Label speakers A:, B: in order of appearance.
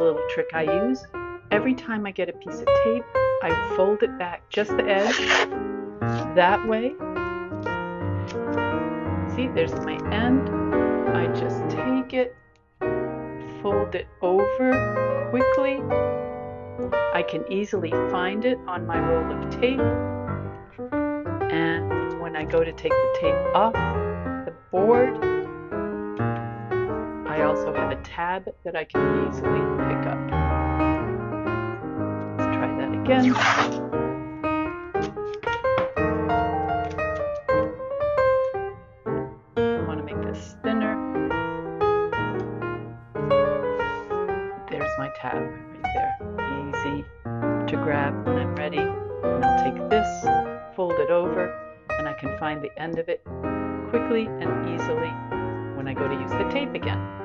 A: a little trick I use. Every time I get a piece of tape, I fold it back just the edge, that way. See, there's my end. I just take it, fold it over quickly. I can easily find it on my roll of tape. And when I go to take the tape off the board, I also have a tab that I can easily pick up. Let's try that again. I want to make this thinner. There's my tab right there. Easy to grab when I'm ready. And I'll take this, fold it over, and I can find the end of it quickly and easily when I go to use the tape again.